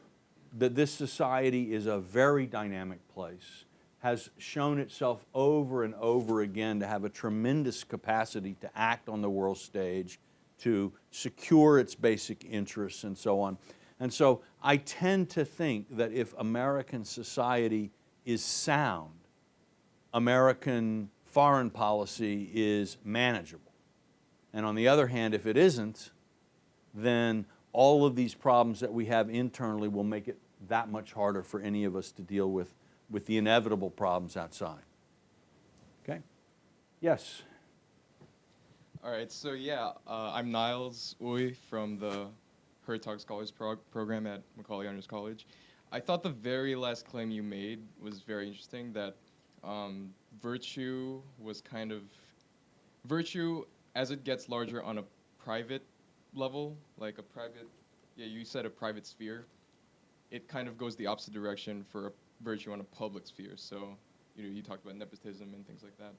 That this society is a very dynamic place, has shown itself over and over again to have a tremendous capacity to act on the world stage, to secure its basic interests and so on. And so I tend to think that if American society is sound, American foreign policy is manageable. And on the other hand, if it isn't, then all of these problems that we have internally will make it that much harder for any of us to deal with the inevitable problems outside. Okay? Yes? All right, so yeah, I'm Niles Uy from the Hertog Scholars Program at Macaulay Honors College. I thought the very last claim you made was very interesting, that virtue was virtue as it gets larger on a private level, like a private, you said a private sphere, it kind of goes the opposite direction for a virtue on a public sphere. So, you talked about nepotism and things like that.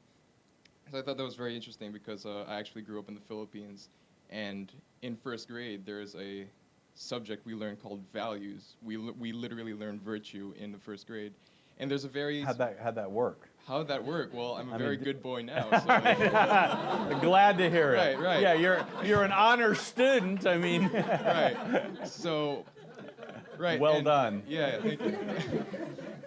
So I thought that was very interesting because I actually grew up in the Philippines, and in first grade there is a subject we learn called values. We literally learn virtue in the first grade, and there's a very How'd that work? How'd that work? Well, I'm a very good boy now. So. Glad to hear it. Right. Yeah, you're an honor student. I mean. Right. So. Right. Well done. Yeah, thank you.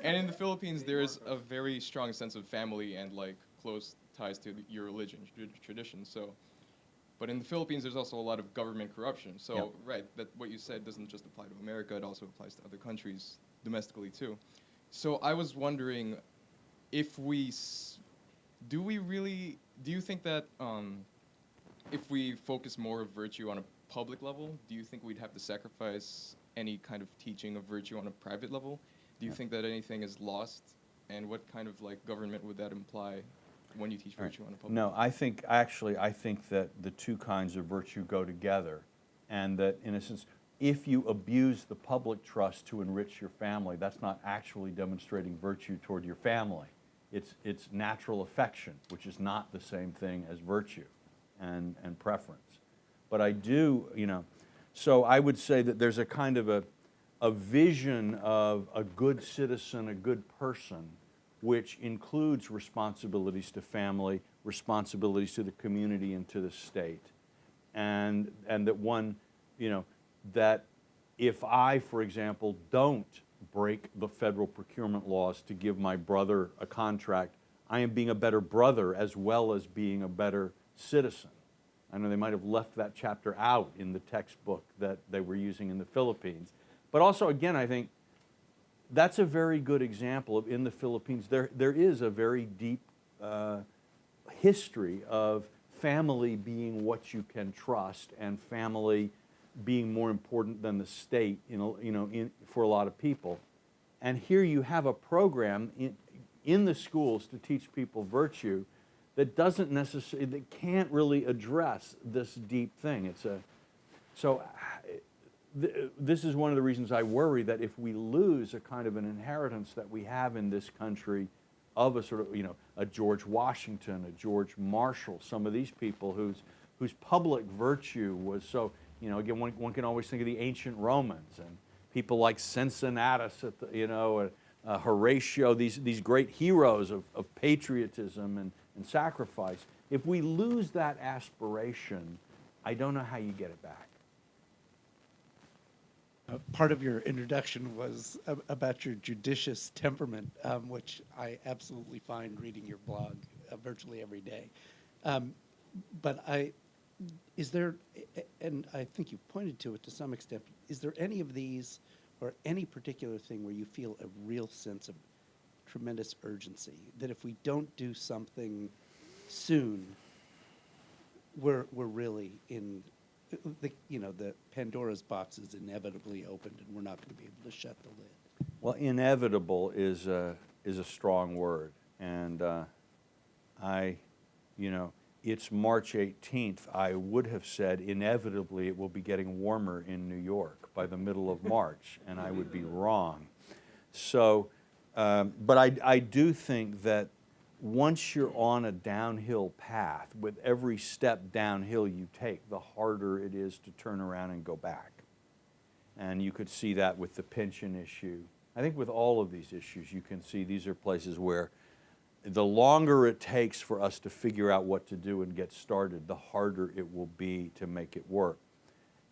And in the Philippines, there is a very strong sense of family and close ties to your religion tradition. So, but in the Philippines, there's also a lot of government corruption. So, yep. Right, that what you said doesn't just apply to America; it also applies to other countries domestically too. So, I was wondering, if do you think that if we focus more of virtue on a public level, do you think we'd have to sacrifice any kind of teaching of virtue on a private level? Do you think that anything is lost? And what kind of government would that imply when you teach virtue on a public level? No, I think that the two kinds of virtue go together, and that in a sense, if you abuse the public trust to enrich your family, that's not actually demonstrating virtue toward your family. It's natural affection, which is not the same thing as virtue and preference. But I do, so I would say that there's a kind of a vision of a good citizen, a good person, which includes responsibilities to family, responsibilities to the community and to the state. And that one, that if I, for example, don't break the federal procurement laws to give my brother a contract, I am being a better brother as well as being a better citizen. I know they might have left that chapter out in the textbook that they were using in the Philippines. But also, again, I think that's a very good example of, in the Philippines, there is a very deep history of family being what you can trust, and family being more important than the state, for a lot of people. And here you have a program in the schools to teach people virtue that doesn't necessarily, that can't really address this deep thing. This is one of the reasons I worry that if we lose a kind of an inheritance that we have in this country of a sort of, a George Washington, a George Marshall, some of these people whose public virtue was so, again, one can always think of the ancient Romans and people like Cincinnatus, Horatio, these great heroes of patriotism and sacrifice. If we lose that aspiration, I don't know how you get it back. Part of your introduction was about your judicious temperament, which I absolutely find reading your blog virtually every day. Is there, and I think you pointed to it to some extent, is there any of these or any particular thing where you feel a real sense of tremendous urgency, that if we don't do something soon, we're really in, the Pandora's box is inevitably opened and we're not going to be able to shut the lid? Well, inevitable is a strong word, and it's March 18th. I would have said inevitably it will be getting warmer in New York by the middle of March, and I would be wrong. So, but I do think that once you're on a downhill path, with every step downhill you take, the harder it is to turn around and go back. And you could see that with the pension issue. I think with all of these issues, you can see these are places where the longer it takes for us to figure out what to do and get started, the harder it will be to make it work.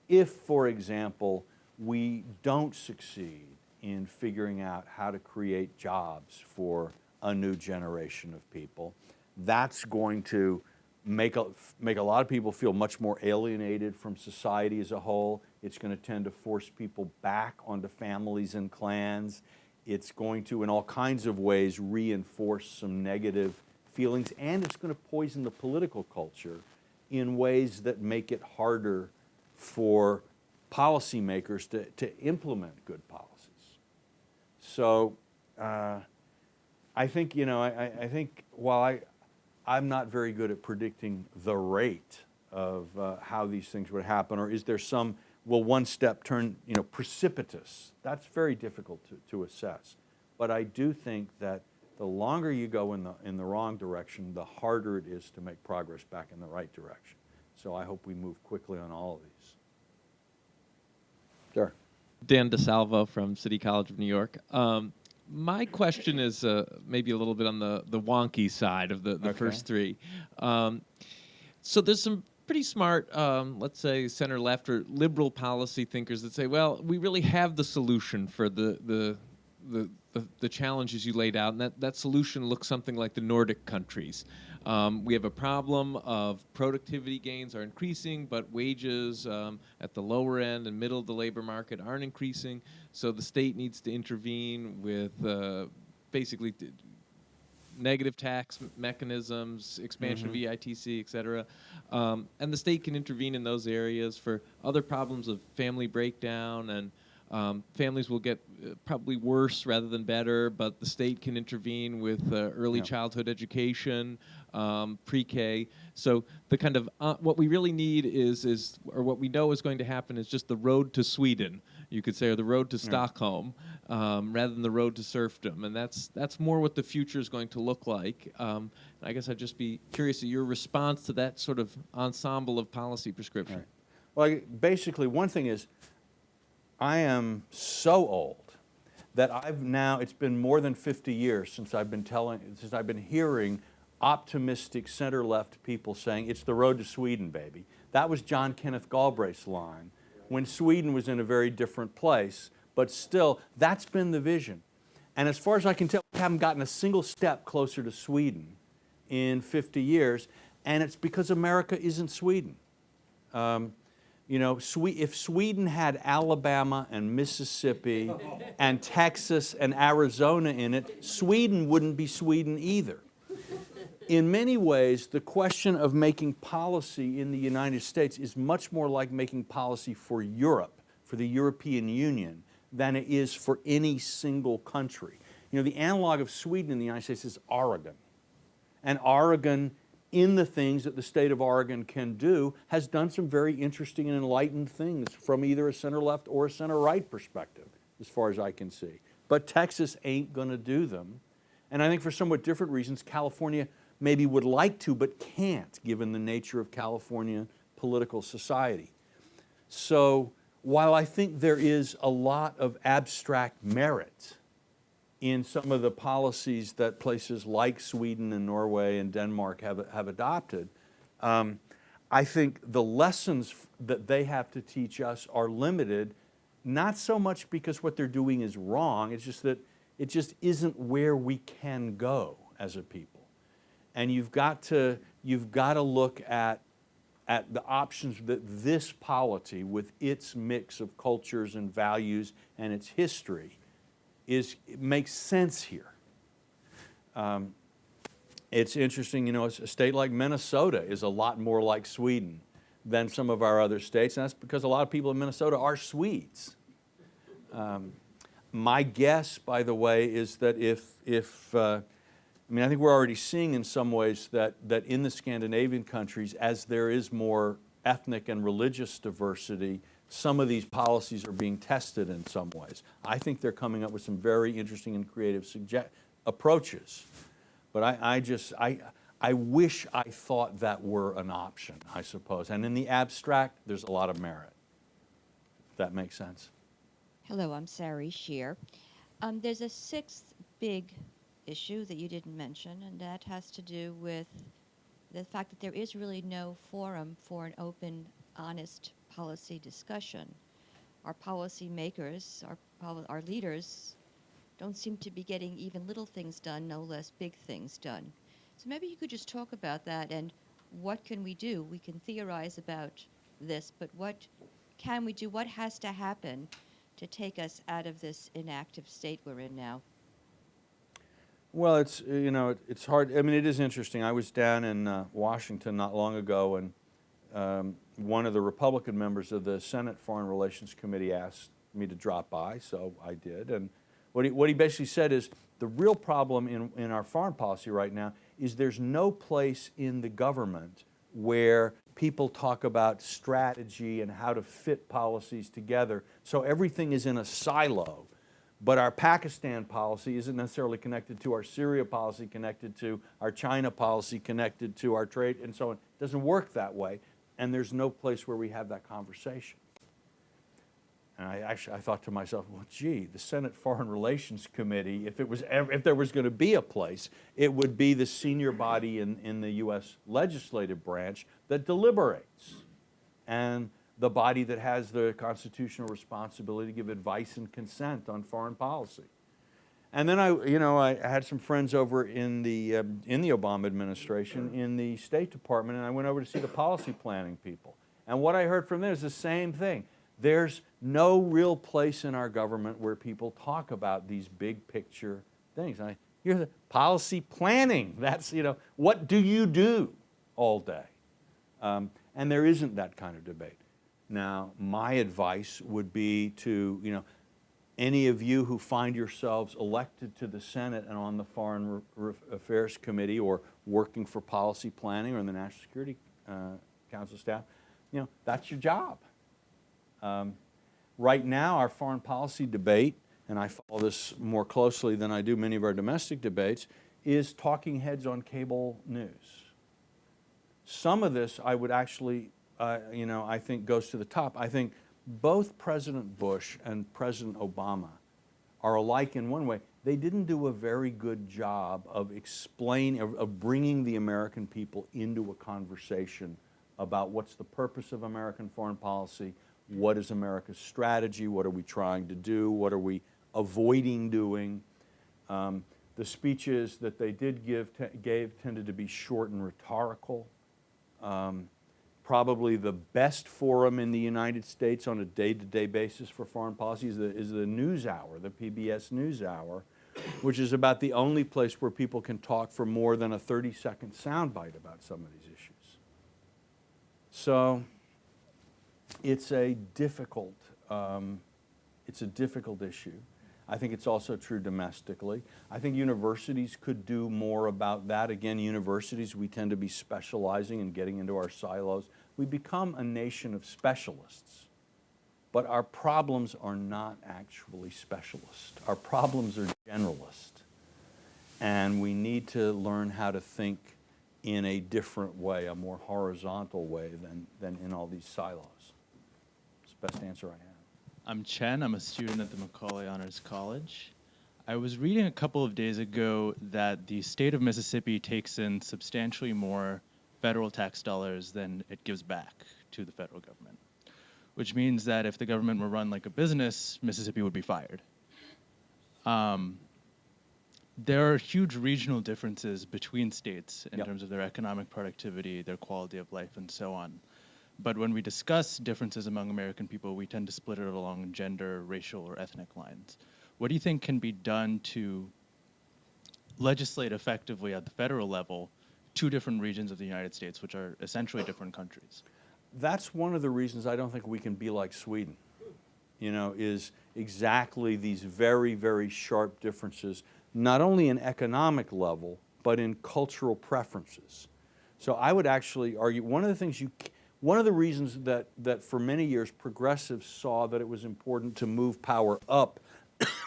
If, for example, we don't succeed in figuring out how to create jobs for a new generation of people, that's going to make a lot of people feel much more alienated from society as a whole. It's going to tend to force people back onto families and clans. It's going to, in all kinds of ways, reinforce some negative feelings, and it's going to poison the political culture in ways that make it harder for policymakers to implement good policies. So I think, I think while I'm not very good at predicting the rate of how these things would happen, or is there some, will one step turn, precipitous? That's very difficult to assess. But I do think that the longer you go in the wrong direction, the harder it is to make progress back in the right direction. So I hope we move quickly on all of these. Sure. Dan DeSalvo from City College of New York. My question is maybe a little bit on the wonky side of the first three. So there's some pretty smart, let's say, center-left or liberal policy thinkers that say, well, we really have the solution for the challenges you laid out, and that solution looks something like the Nordic countries. We have a problem of productivity gains are increasing, but wages at the lower end and middle of the labor market aren't increasing, so the state needs to intervene with basically negative tax mechanisms, expansion of EITC, et cetera. And the state can intervene in those areas for other problems of family breakdown, and families will get probably worse rather than better, but the state can intervene with early childhood education, pre-K. So the kind of, what we really need is, or what we know is going to happen is just the road to Sweden, you could say, or the road to Stockholm, rather than the road to serfdom. And that's more what the future is going to look like. I guess I'd just be curious of your response to that sort of ensemble of policy prescription. Right. Well, basically, one thing is, I am so old that it's been more than 50 years since I've been hearing optimistic center-left people saying, it's the road to Sweden, baby. That was John Kenneth Galbraith's line when Sweden was in a very different place, but still, that's been the vision. And as far as I can tell, we haven't gotten a single step closer to Sweden in 50 years, and it's because America isn't Sweden. If Sweden had Alabama and Mississippi and Texas and Arizona in it, Sweden wouldn't be Sweden either. In many ways, the question of making policy in the United States is much more like making policy for Europe, for the European Union, than it is for any single country. The analog of Sweden in the United States is Oregon. And Oregon in the things that the state of Oregon can do, has done some very interesting and enlightened things from either a center-left or a center-right perspective, as far as I can see. But Texas ain't going to do them. And I think for somewhat different reasons, California maybe would like to, but can't, given the nature of California political society. So while I think there is a lot of abstract merit in some of the policies that places like Sweden and Norway and Denmark have adopted, I think the lessons that they have to teach us are limited, not so much because what they're doing is wrong, it's just that it just isn't where we can go as a people. And you've got to look at the options that this polity, with its mix of cultures and values and its history, it makes sense here. It's interesting, you know, a state like Minnesota is a lot more like Sweden than some of our other states, and that's because a lot of people in Minnesota are Swedes. My guess, by the way, is that I think we're already seeing in some ways that in the Scandinavian countries, as there is more ethnic and religious diversity, some of these policies are being tested in some ways. I think they're coming up with some very interesting and creative approaches. But I wish I thought that were an option, I suppose. And in the abstract, there's a lot of merit, if that makes sense. Hello, I'm Sari Shear. There's a sixth big issue that you didn't mention, and that has to do with the fact that there is really no forum for an open, honest policy discussion. Our policy makers, our leaders, don't seem to be getting even little things done, no less big things done. So maybe you could just talk about that and what can we do? We can theorize about this, but what can we do? What has to happen to take us out of this inactive state we're in now? Well, it's hard. I mean, it is interesting. I was down in Washington not long ago, and one of the Republican members of the Senate Foreign Relations Committee asked me to drop by, so I did. And what he basically said is the real problem in our foreign policy right now is there's no place in the government where people talk about strategy and how to fit policies together. So everything is in a silo. But our Pakistan policy isn't necessarily connected to our Syria policy, connected to our China policy, connected to our trade, and so on. It doesn't work that way, and there's no place where we have that conversation. And I thought to myself, well, gee, the Senate Foreign Relations Committee, if there was going to be a place, it would be the senior body in the U.S. legislative branch that deliberates, and the body that has the constitutional responsibility to give advice and consent on foreign policy. And then I had some friends over in the Obama administration in the State Department, and I went over to see the policy planning people. And what I heard from them is the same thing. There's no real place in our government where people talk about these big picture things. And here's the policy planning. That's, what do you do all day? And there isn't that kind of debate. Now, my advice would be to, any of you who find yourselves elected to the Senate and on the Foreign Affairs Committee or working for policy planning or in the National Security Council staff, that's your job. Right now, our foreign policy debate, and I follow this more closely than I do many of our domestic debates, is talking heads on cable news. Some of this I would actually I think goes to the top. I think both President Bush and President Obama are alike in one way. They didn't do a very good job of bringing the American people into a conversation about what's the purpose of American foreign policy, what is America's strategy, what are we trying to do, what are we avoiding doing. The speeches that they did gave tended to be short and rhetorical. Probably the best forum in the United States on a day-to-day basis for foreign policy is the NewsHour, the PBS NewsHour, which is about the only place where people can talk for more than a 30-second soundbite about some of these issues. So it's a difficult issue. I think it's also true domestically. I think universities could do more about that. Again, universities, we tend to be specializing and getting into our silos. We become a nation of specialists, but our problems are not actually specialist. Our problems are generalist, and we need to learn how to think in a different way, a more horizontal way than in all these silos. It's the best answer I have. I'm Chen. I'm a student at the Macaulay Honors College. I was reading a couple of days ago that the state of Mississippi takes in substantially more federal tax dollars than it gives back to the federal government, which means that if the government were run like a business, Mississippi would be fired. There are huge regional differences between states in terms of their economic productivity, their quality of life, and so on. But when we discuss differences among American people, we tend to split it along gender, racial, or ethnic lines. What do you think can be done to legislate effectively at the federal level two different regions of the United States, which are essentially different countries? That's one of the reasons I don't think we can be like Sweden, is exactly these very, very sharp differences, not only in economic level, but in cultural preferences. So I would actually argue one of the reasons that for many years progressives saw that it was important to move power up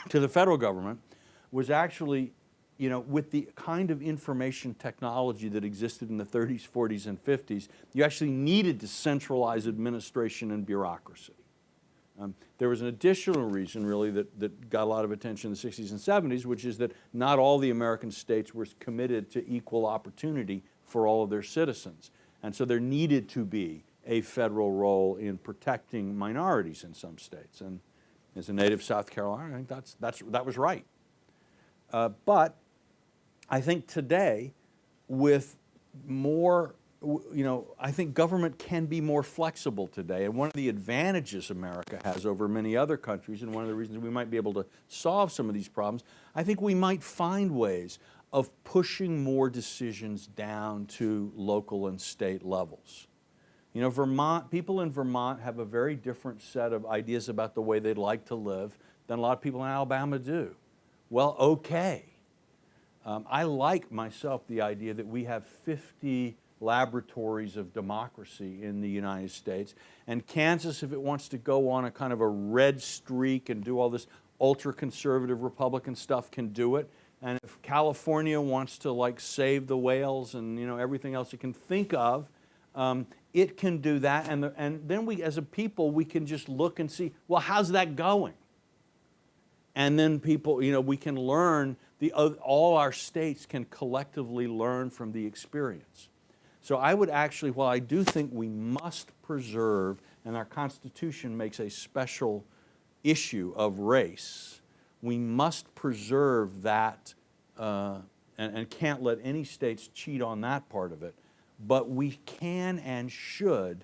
to the federal government was actually, with the kind of information technology that existed in the 30s, 40s, and 50s, you actually needed to centralize administration and bureaucracy. There was an additional reason, really, that got a lot of attention in the 60s and 70s, which is that not all the American states were committed to equal opportunity for all of their citizens. And so there needed to be a federal role in protecting minorities in some states. And as a native South Carolina, I think that was right. But I think today, with more, I think government can be more flexible today. And one of the advantages America has over many other countries, and one of the reasons we might be able to solve some of these problems, I think we might find ways of pushing more decisions down to local and state levels. People in Vermont have a very different set of ideas about the way they'd like to live than a lot of people in Alabama do. Well, okay. I like myself the idea that we have 50 laboratories of democracy in the United States, and Kansas, if it wants to go on a kind of a red streak and do all this ultra-conservative Republican stuff, can do it. And if California wants to save the whales and everything else it can think of, it can do that. And then we, as a people, we can just look and see, well, how's that going? And then people, we can learn, all our states can collectively learn from the experience. So I would actually, while I do think we must preserve, and our Constitution makes a special issue of race, we must preserve that and can't let any states cheat on that part of it. But we can and should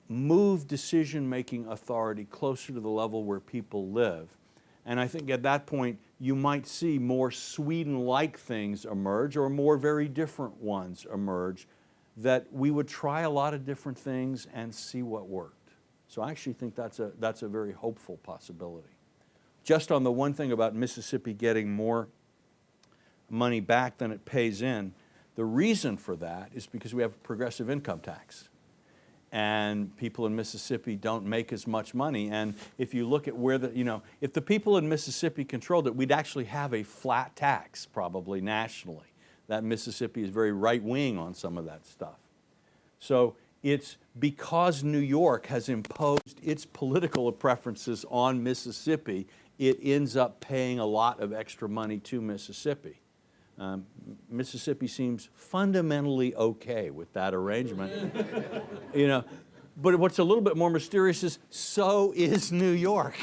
move decision-making authority closer to the level where people live. And I think at that point, you might see more Sweden-like things emerge or more very different ones emerge, that we would try a lot of different things and see what worked. So I actually think that's a very hopeful possibility. Just on the one thing about Mississippi getting more money back than it pays in, the reason for that is because we have a progressive income tax. And people in Mississippi don't make as much money. And if you look at where if the people in Mississippi controlled it, we'd actually have a flat tax, probably nationally. That Mississippi is very right-wing on some of that stuff. So it's because New York has imposed its political preferences on Mississippi, it ends up paying a lot of extra money to Mississippi. Mississippi seems fundamentally okay with that arrangement. But what's a little bit more mysterious is so is New York.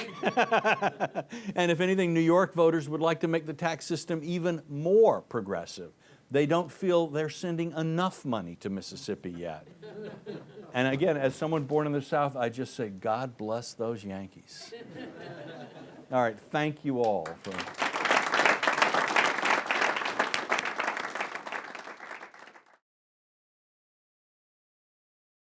And if anything, New York voters would like to make the tax system even more progressive. They don't feel they're sending enough money to Mississippi yet. And again, as someone born in the South, I just say, God bless those Yankees. All right, thank you all for